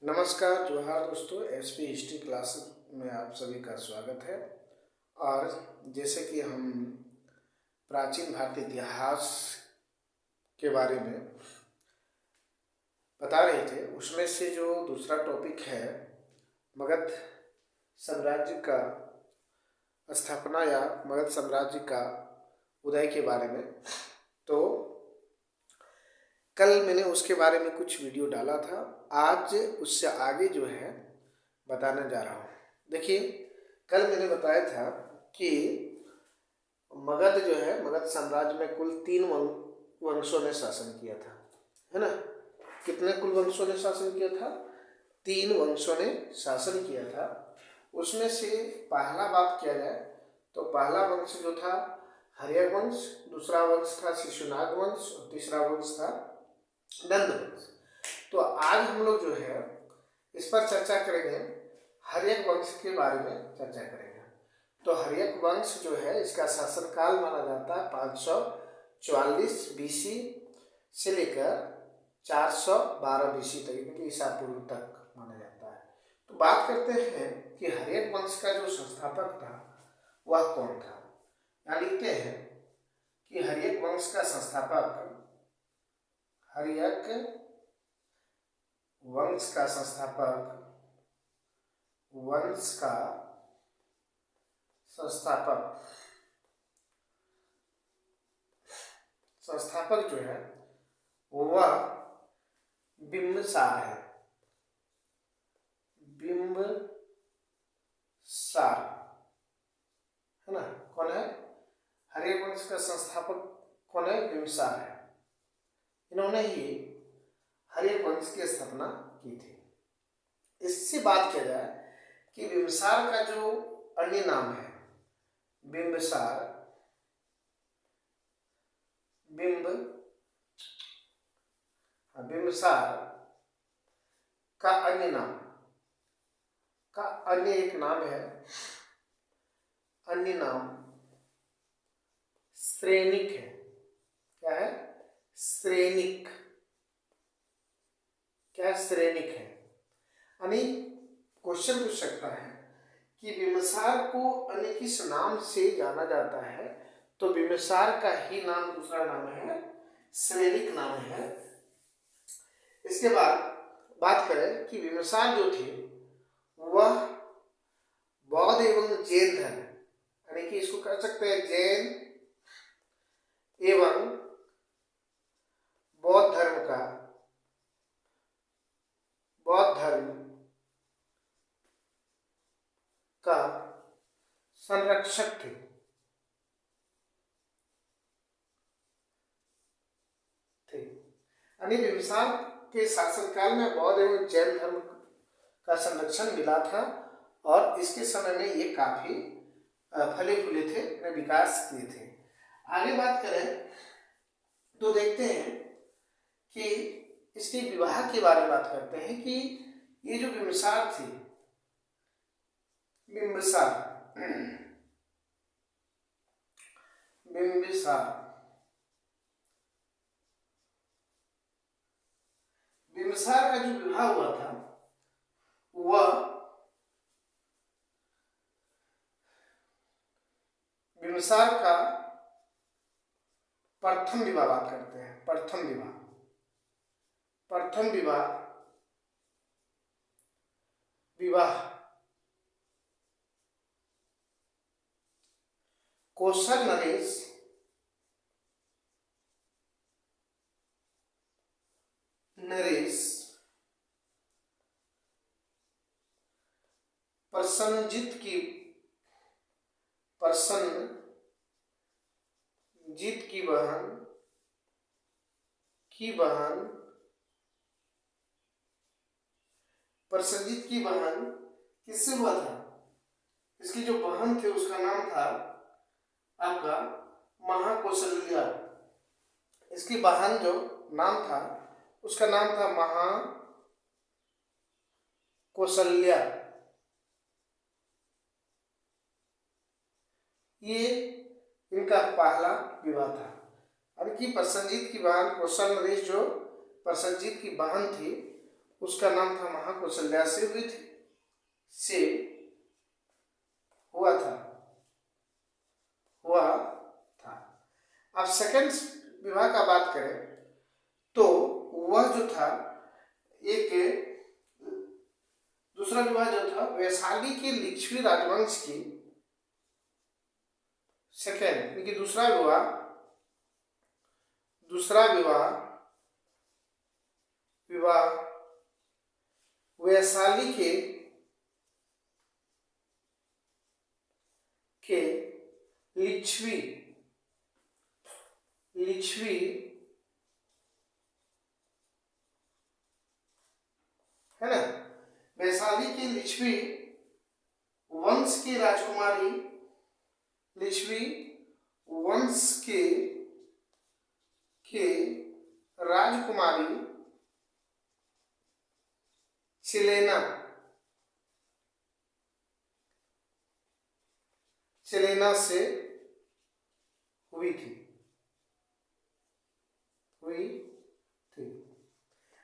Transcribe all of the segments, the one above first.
नमस्कार, जोहार दोस्तों। एसपी हिस्ट्री क्लास में आप सभी का स्वागत है। और जैसे कि हम प्राचीन भारतीय इतिहास के बारे में बता रहे थे, उसमें से जो दूसरा टॉपिक है मगध साम्राज्य का स्थापना या मगध साम्राज्य का उदय के बारे में, तो कल मैंने उसके बारे में कुछ वीडियो डाला था। आज उससे आगे जो है बताने जा रहा हूँ। देखिए, कल मैंने बताया था कि मगध जो है, मगध साम्राज्य में कुल 3 वंशों ने शासन किया था, है ना। कितने कुल वंशों ने शासन किया था? 3 वंशों ने शासन किया था। उसमें से पहला बात किया जाए तो पहला वंश जो था हर्यक वंश, दूसरा वंश था शिशुनाग वंश और तीसरा वंश था नंद वंश। तो आज हम लोग जो है इस पर चर्चा करेंगे, हर्यक वंश के बारे में चर्चा करेंगे। तो हर्यक वंश जो है, इसका शासनकाल माना जाता है 544 बीसी से लेकर 412 बीसी तक, यानी कि ईसा पूर्व तक माना जाता है। तो बात करते हैं कि हर्यक वंश का जो संस्थापक था वह कौन था। यहाँ लिखते हैं कि हर्यक वंश का संस्थापक, हर्यक वंश का संस्थापक, वंश का संस्थापक जो है वह बिंबसार है। बिंबसार है ना। कौन है? हर्यक वंश का संस्थापक कौन है? बिंबसार है। इन्होंने ही हर्यक वंश की स्थापना की थी। इससे बात किया जाए कि बिंबसार का जो अन्य नाम है, बिंबसार, बिंबसार का अन्य नाम का अन्य एक नाम है, अन्य नाम श्रेनिक है। क्या है? श्रेनिक। क्या श्रेनिक है? यानी क्वेश्चन पूछ सकता है कि बिंबसार को अन्य किस नाम से जाना जाता है, तो बिंबसार का ही नाम, दूसरा नाम है श्रेनिक नाम है। इसके बाद बात करें कि बिंबसार जो थे वह बौद्ध एवं जैन धर्म, यानी कि इसको कह सकते हैं जैन एवं बौद्ध धर्म का संरक्षक थे। यानी बिंबसार के शासनकाल में बौद्ध एवं जैन धर्म का संरक्षण मिला था और इसके समय में ये काफी फले फूले थे, अपने विकास किए थे। आगे बात करें तो देखते हैं कि इसके विवाह के बारे में बात करते हैं कि ये जो बिंबसार थी, बिंबसार का जो विवाह हुआ था वह बिंबसार का प्रथम विवाह बात करते हैं। प्रथम विवाह कौशल नरेश प्रसन्नजीत की बहन किससे हुआ था? इसकी जो बहन थे उसका नाम था आपका महाकौशल्या। इसकी बहन जो नाम था उसका नाम था महाकौशल्या। ये इनका पहला विवाह था। अब की प्रसन्नजीत की बहन कौशल नरेश, जो प्रसन्नजीत की बहन थी, उसका नाम था महाकौशल्या से हुई थी, से हुआ था। अब सेकंड विवाह का बात करें तो वह जो था, एक दूसरा विवाह जो था वैशाली के लिच्छवी राजवंश की सेकंड, क्योंकि दूसरा विवाह वैशाली के लिच्छवी है ना, वैशाली के लिच्छवी वंश की राजकुमारी, लिच्छवी वंश के राजकुमारी चेलेना से हुई थी।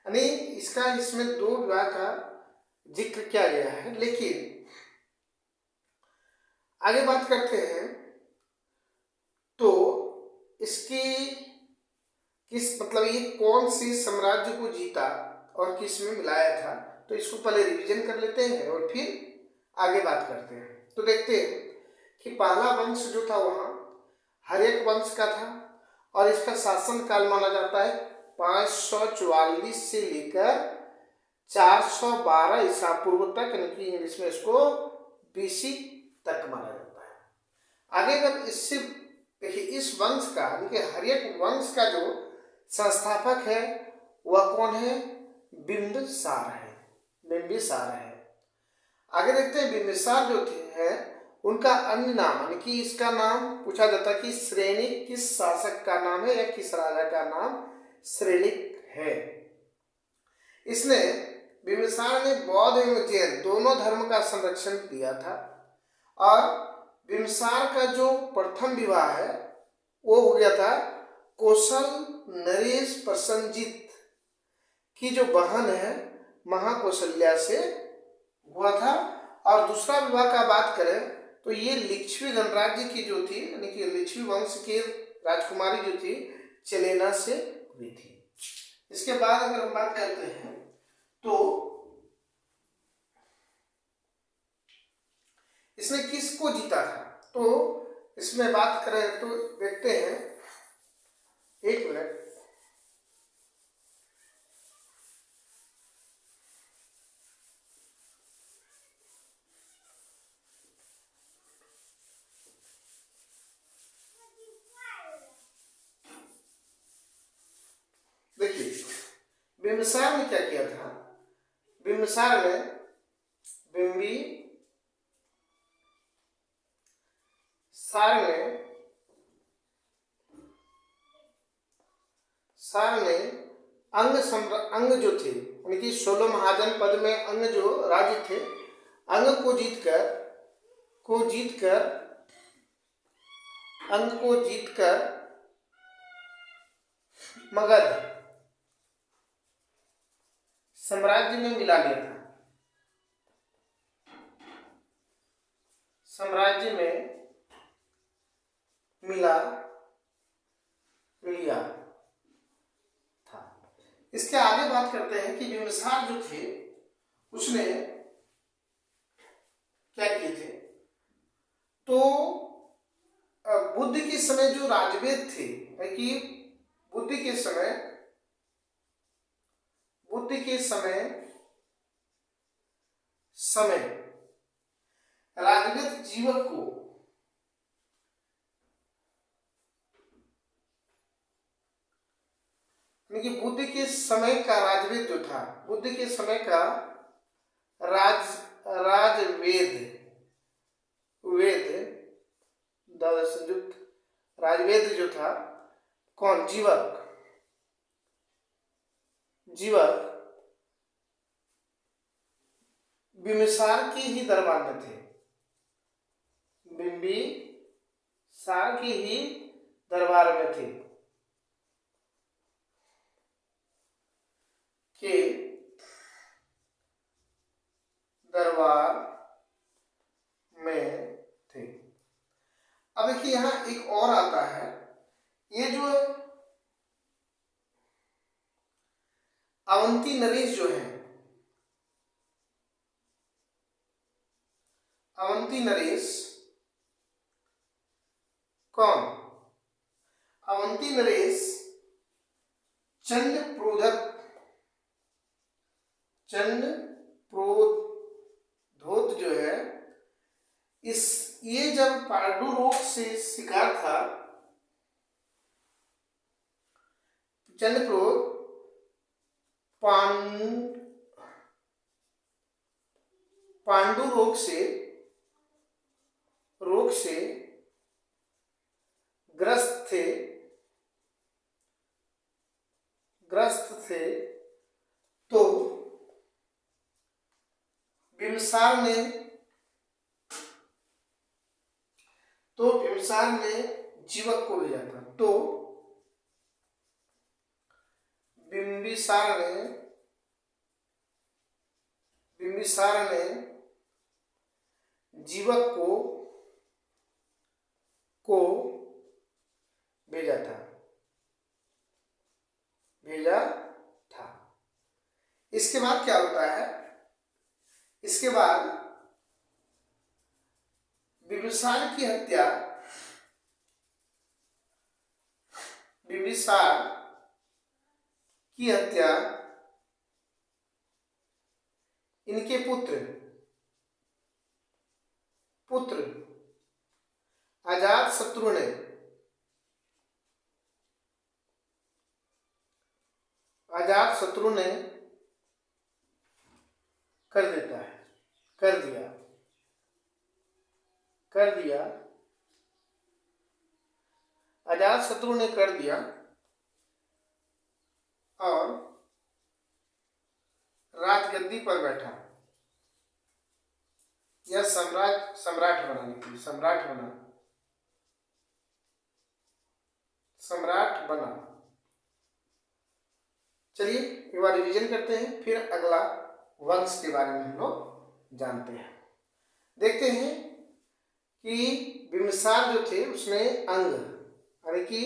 यानी इसमें दो विवाह का जिक्र किया गया है। लेकिन आगे बात करते हैं तो इसकी मतलब ये कौन सी साम्राज्य को जीता और किस में मिलाया था, तो इसको पहले रिवीजन कर लेते हैं और फिर आगे बात करते हैं। तो देखते हैं कि पहला वंश जो था वहाँ हर्यक वंश का था और इसका शासन काल माना जाता है 544 से लेकर 412 ईसा पूर्व तक, यानी कि इंग्लिश में इसको BC तक माना जाता है। आगे अगर इससे देखिए, इस वंश का यानी कि हर्यक वंश का जो संस्थापक है वह कौन है? बिंबिसार है। आगे देखते हैं बिंबिसार जो है उनका अन्य नाम, यानी कि इसका नाम पूछा जाता है कि श्रेणिक किस शासक का नाम है या किस राजा का नाम श्रेणिक है। इसने बिंबिसार ने बौद्ध एवं जैन दोनों धर्म का संरक्षण किया था और बिंबिसार का जो प्रथम विवाह है वो हो गया था कौशल नरेश प्रसन्नजीत की जो बहन है महाकौशल्या से हुआ था। और दूसरा विवाह का बात करें तो ये लिच्छवी गणराज्य की जो थी, यानी कि लिच्छवी वंश की राजकुमारी जो थी चेलेना से हुई थी। इसके बाद अगर हम बात करते हैं तो इसने किसको जीता था, तो इसमें बात करें तो देखते हैं, एक मिनट, देखिए बिंबिसार ने क्या किया था। बिंबिसार ने अंग जो थे, यानी कि 16 महाजन पद में अंग जो राज्य थे, अंग को जीतकर मगध साम्राज्य में मिला लिया था। इसके आगे बात करते हैं कि बिंबिसार जो थे उसने क्या किए थे, तो बुद्ध के समय जो राजवेद थे, कि बुद्ध के समय राजवेद जीवक को कि बुद्ध के समय का राजवेद जो था, बुद्ध के समय का राजवेद जो था कौन? जीवक बिंबिसार के ही दरबार में थे। बिंबिसार के ही दरबार में थे कि दरबार में थे। अब देखिए यहाँ एक और आता है, ये जो अवंती नरेश जो है, अवंती नरेश कौन? अवंती नरेश चंड प्रोधोत जो है, ये जब पांडु रोग से शिकार था, चंद्रप्रोध पांडु रोग से ग्रस्त थे तो बिम्बसार ने जीवक को भेजा था। तो बिम्बिसार ने जीवक को भेजा था। इसके बाद क्या होता है? इसके बाद बिम्बिसार की हत्या, इनके पुत्र अजातशत्रु ने कर दिया अजातशत्रु ने कर दिया और राजगद्दी पर बैठा, यह सम्राट बना। चलिए एक बार रिवीजन करते हैं, फिर अगला वंश के बारे में हम लोग जानते हैं। देखते हैं कि बिम्बिसार जो थे उसने अंग, यानी कि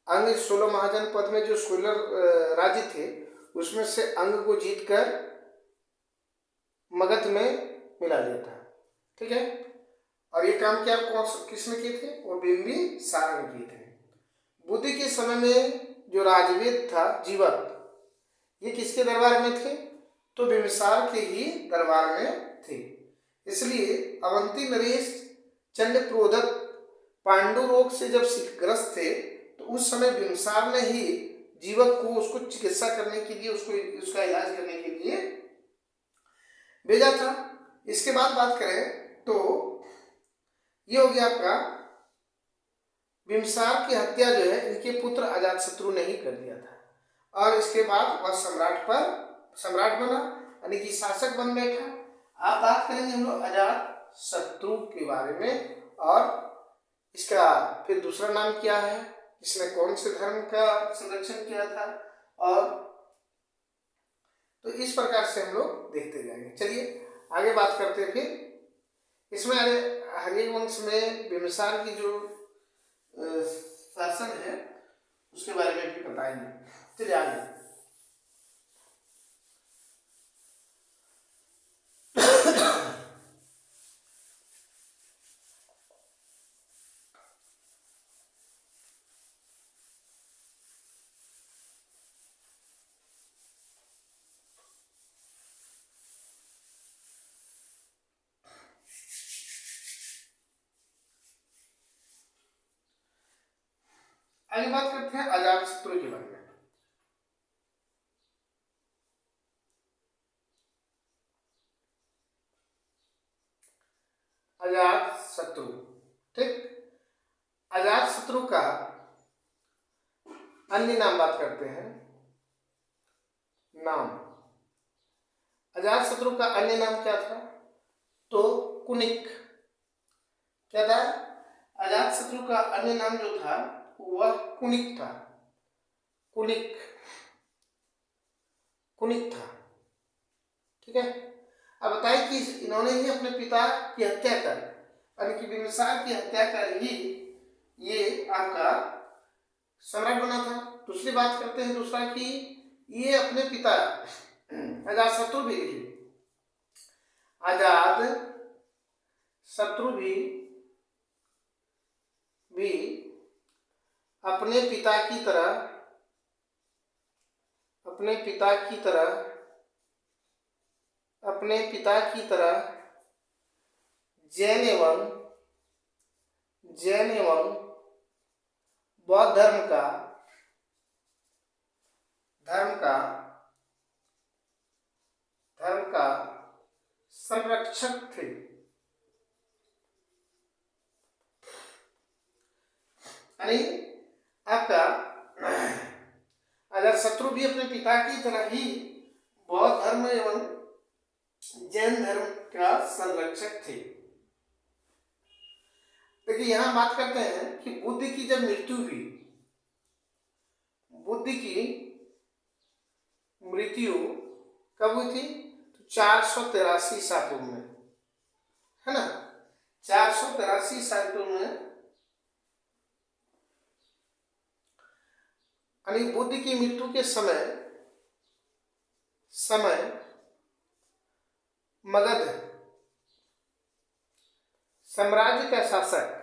अंग 16 महाजनपद में जो 16 राज्य थे उसमें से अंग को जीतकर मगध में मिला दिया था। ठीक है, और ये काम क्या किसने किए थे? वो बिम्बिसार ने किए थे। बुद्धि के समय में जो राजवेद था जीवक, ये किसके दरबार में थे? तो बिम्बिसार के ही दरबार में थे। इसलिए अवंती नरेश चंडप्रोधत पांडु रोग से जब ग्रस्त थे तो उस समय बिम्बिसार ने ही जीवक को उसको चिकित्सा करने के लिए, उसका इलाज करने के लिए भेजा था। इसके बाद बात करें तो ये हो गया आपका बिम्बिसार की हत्या जो है इनके पुत्र अजातशत्रु ने ही कर दिया था, और इसके बाद वह सम्राट बना, यानी कि शासक बन बैठा। आप बात करेंगे हम लोग अजातशत्रु के बारे में, और इसका फिर दूसरा नाम क्या है, इसने कौन से धर्म का संरक्षण किया था, और तो इस प्रकार से हम लोग देखते जाएंगे। चलिए आगे बात करते हैं। फिर इसमें हर्यक वंश में बिम्बिसार की जो शासन है उसके बारे में भी बताएंगे। चलिए आगे। आगे बात करते हैं अजातशत्रु के बारे में। अजातशत्रु, ठीक, अजातशत्रु का अन्य नाम बात करते हैं। नाम अजातशत्रु का अन्य नाम क्या था? तो कुनिक। क्या था? अजातशत्रु का अन्य नाम जो था वह कुनिक था। कुनिक था। ठीक है, अब बताइए कि इन्होंने ही अपने पिता की हत्या कर, यानी कि बिंबिसार की हत्या कर ही ये आपका सम्राट बना था। दूसरी बात करते हैं दूसरा कि ये अपने पिता अजातशत्रु भी, अजात शत्रु भी अपने पिता की तरह जैन एवं बौद्ध धर्म का संरक्षक थे। यानी आपका अजातशत्रु भी अपने पिता की तरह ही बौद्ध धर्म एवं जैन धर्म का संरक्षक थे। देखिए यहां बात करते हैं कि बुद्ध की जब मृत्यु हुई, बुद्ध की मृत्यु कब हुई थी? तो 483 ईसा पूर्व में, है ना, 483 ईसा पूर्व में। यानी बुद्ध की मृत्यु के समय मगध साम्राज्य का शासक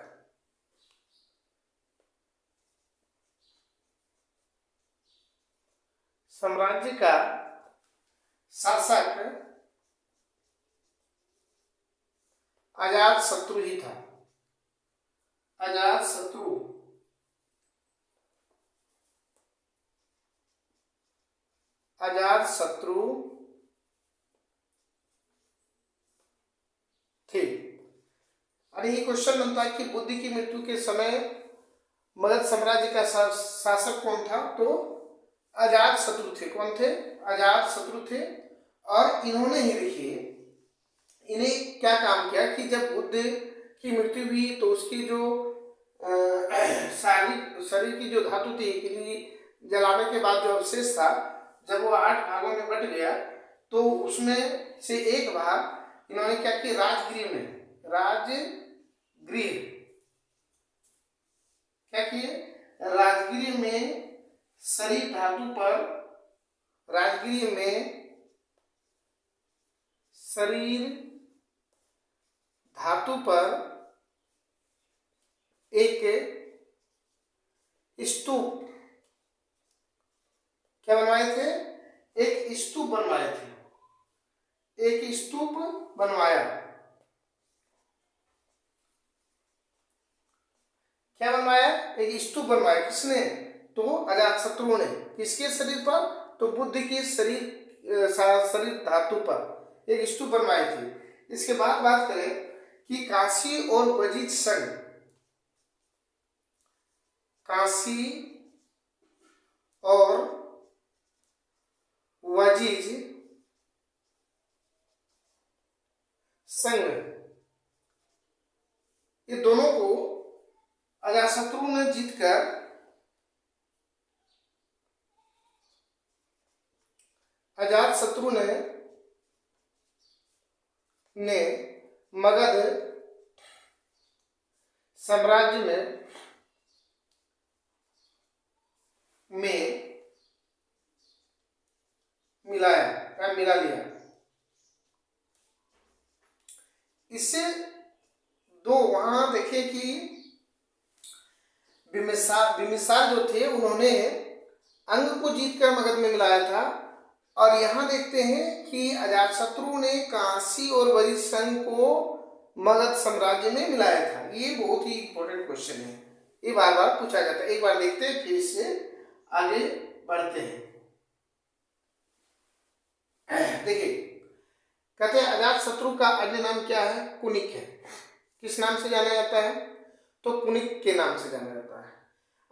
अजातशत्रु ही था। अजातशत्रु थे। अरे ये क्वेश्चन बनता है कि बुद्ध की मृत्यु के समय मगध साम्राज्य का शासक कौन था? तो अजातशत्रु थे। कौन थे? अजातशत्रु थे। और इन्होंने ही देखिए इन्हें क्या काम किया कि जब बुद्ध की मृत्यु हुई तो उसकी जो शरीर की जो धातु थी कि जलाने के बाद जो अवशेष था, जब वो 8 भागों में बट गया तो उसमें से एक भाग इन्होंने क्या किया? राजगृह में शरीर धातु पर, राजगृह में शरीर धातु पर एक स्तूप क्या बनवाए थे? एक स्तूप बनवाए थे। एक स्तूप बनवाया। क्या बनवाया? एक स्तूप बनवाया। किसने? तो अजातशत्रु ने। किसके शरीर पर? तो बुद्ध के शरीर धातु पर एक स्तूप बनवाए थे। इसके बाद बात करें कि काशी और वजीद संघ, काशी और वजीज संघ, ये दोनों को अजातशत्रु ने जीतकर मगध साम्राज्य में मिला लिया। इससे दो वहां देखे कि बिंबिसार जो थे उन्होंने अंग को जीतकर मगध में मिलाया था, और यहाँ देखते हैं कि अजातशत्रु ने काशी और वजीद संघ को मगध साम्राज्य में मिलाया था। ये बहुत ही इंपॉर्टेंट क्वेश्चन है, ये बार बार पूछा जाता है। एक बार देखते हैं फिर इससे आगे बढ़ते हैं। देखिए कहते हैं अजातशत्रु का अन्य नाम क्या है? कुनिक है। किस नाम से जाना जाता है? तो कुनिक के नाम से जाना जाता है।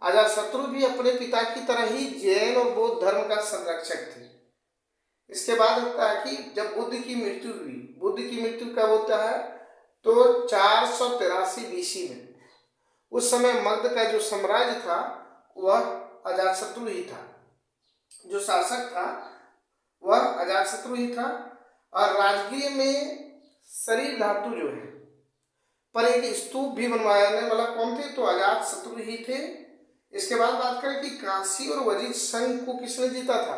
अजातशत्रु भी अपने पिता की तरह ही जैन और बौद्ध धर्म का संरक्षक थे। इसके बाद होता है कि जब बुद्ध की मृत्यु हुई, बुद्ध की मृत्यु कब होता है? तो 483 बीसी में। उस समय मगध का जो साम्राज्य था वह अजातशत्रु ही था। जो शासक था वह अजातशत्रु ही था। और राजगीर में शरीर धातु जो है पर एक स्तूप भी बनवाने वाला कौन थे? तो अजात शत्रु ही थे। इसके बाद बात करें कि काशी और वजीर संघ को किसने जीता था?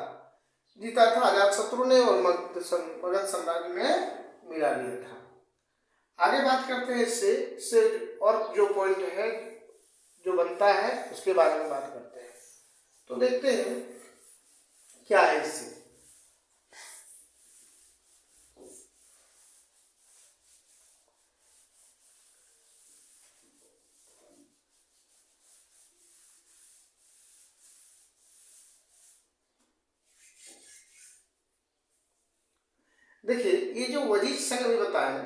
जीता था अजात शत्रु ने और मगध साम्राज्य में मिला लिया था। आगे बात करते हैं इससे और जो पॉइंट है जो बनता है उसके बारे में बात करते हैं। तो देखते हैं क्या है इससे। देखिए ये जो वजीज संघ भी बताया,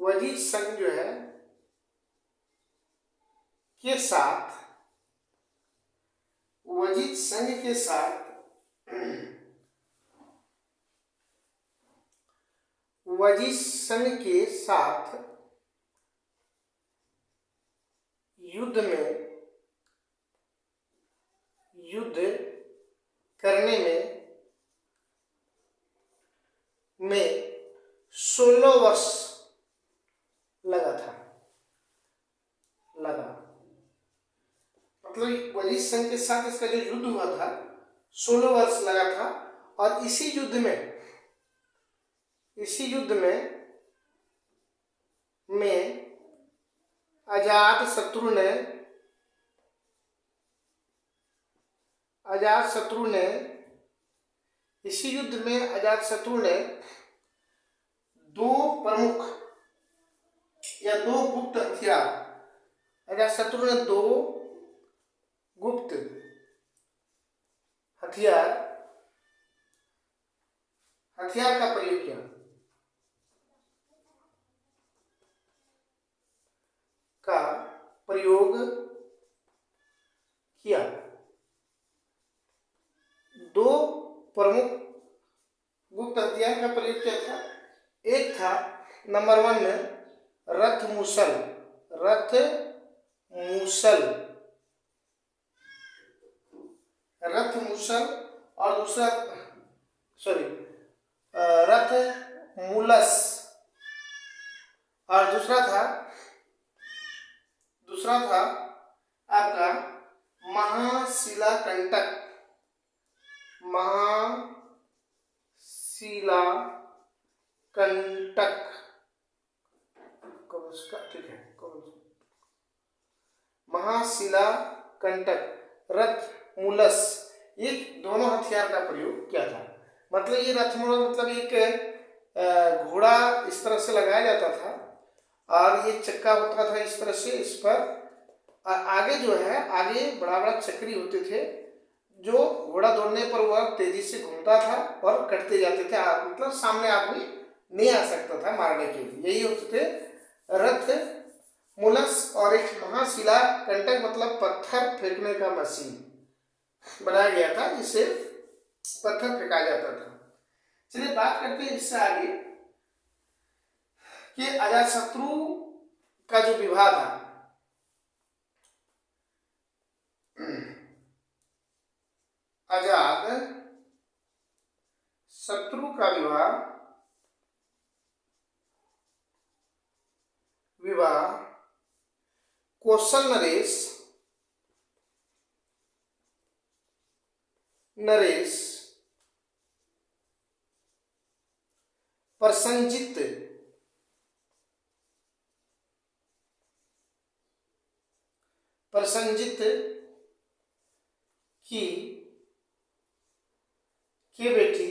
वजीज संघ जो है के साथ, वजीज संघ के साथ वजीज संघ के साथ युद्ध करने में 16 वर्ष लगा। मतलब वजीज संघ के साथ इसका जो युद्ध हुआ था 16 वर्ष लगा था। और इसी युद्ध में अजात शत्रु ने दो प्रमुख या दो गुप्त हथियार, अजातशत्रु ने दो गुप्त हथियार का प्रयोग किया। दो प्रमुख गुप्त हथियार का प्रयोग किया था। एक था नंबर 1 में रथ मूसल और दूसरा रथ मूलस और दूसरा था आपका महाशिलाकंटक। महाशिलाकंटक रथ मूलस, ये दोनों हथियार का प्रयोग किया था। मतलब ये रथ मूलस मतलब एक घोड़ा इस तरह से लगाया जाता था और ये चक्का होता था इस तरह से इस पर, और आगे जो है आगे बड़ा बड़ा चक्री होते थे जो घोड़ा दौड़ने पर वह तेजी से घूमता था और कटते जाते थे। मतलब सामने आदमी नहीं आ सकता था मारने के लिए। यही होते थे रथ मूलस। और एक महाशिलाकंटक मतलब पत्थर फेंकने का मशीन बनाया गया था जिससे पत्थर फेंका जाता था। चलिए बात करते हैं इससे आगे कि अजातशत्रु का जो विवाह था, अजात शत्रु का विवाह कौशल नरेश प्रसंजित की बेटी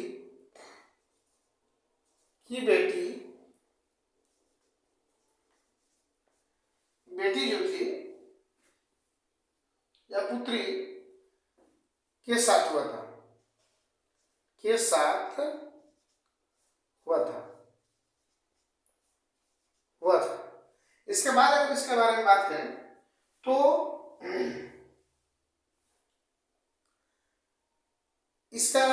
जो थी या पुत्री के साथ हुआ था। इसके बाद अगर इसके बारे में बात करें तो इसका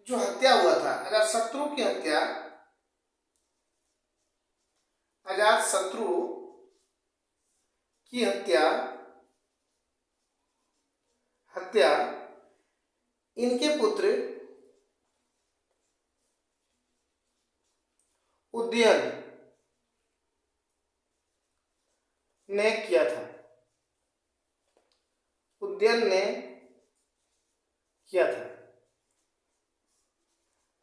जो हत्या हुआ था, अजातशत्रु की हत्या अजातशत्रु की हत्या इनके पुत्र उदयन ने किया था। उदयन ने किया था।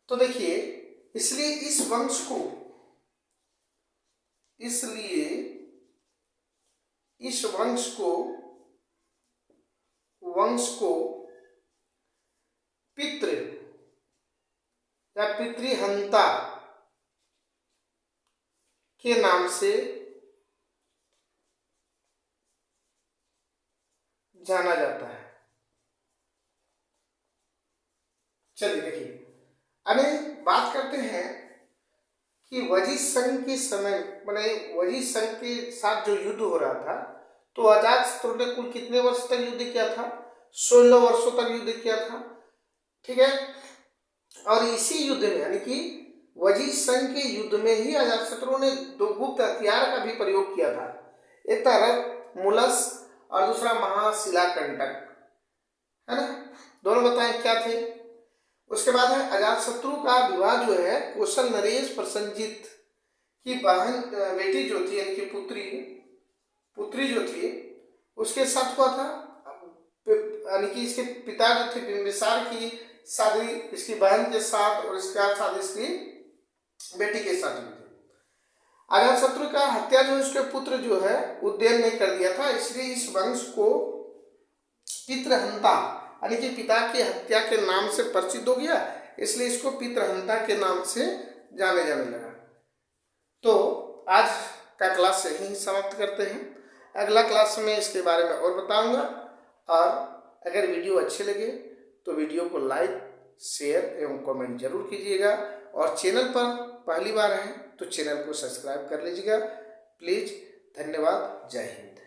तो देखिए, इसलिए इस वंश को पितृ या पितृहंता के नाम से जाना जाता है। चलिए देखिए, अब बात करते हैं कि वजिष्ठ संघ के समय, मैंने वजिष्ठ संघ के साथ जो युद्ध हो रहा था, तो अजातशत्रु ने कुल कितने वर्ष तक युद्ध किया था? 16 वर्षों तक युद्ध किया था। ठीक है। और इसी युद्ध में, यानी कि वजिष्ठ संघ के युद्ध में ही अजातशत्रु ने 2 गुप्त हथियार का भी प्रयोग किया था। एक था मुलस और दूसरा महाशिलाकंटक, है ना। दोनों बताएं क्या थे। उसके बाद है अजातशत्रु का विवाह जो है कौशल नरेश प्रसन्नजीत की बहन बेटी जो थी, यानी कि पुत्री जो थी उसके साथ हुआ था। यानी कि इसके पिता जो थे बिंबिसार की शादी इसकी बहन के साथ और इसके साथ शादी इसकी बेटी के साथ हुई थी। अजातशत्रु का हत्या जो उसके पुत्र जो है उदयन ने कर दिया था। इसलिए इस वंश को पितृहंता यानी कि पिता की हत्या के नाम से परिचित हो गया, इसलिए इसको पितृहंता के नाम से जाने लगा। तो आज का क्लास यहीं समाप्त करते हैं। अगला क्लास में इसके बारे में और बताऊंगा। और अगर वीडियो अच्छे लगे तो वीडियो को लाइक, शेयर एवं कमेंट जरूर कीजिएगा। और चैनल पर पहली बार हैं तो चैनल को सब्सक्राइब कर लीजिएगा प्लीज। धन्यवाद। जय हिंद।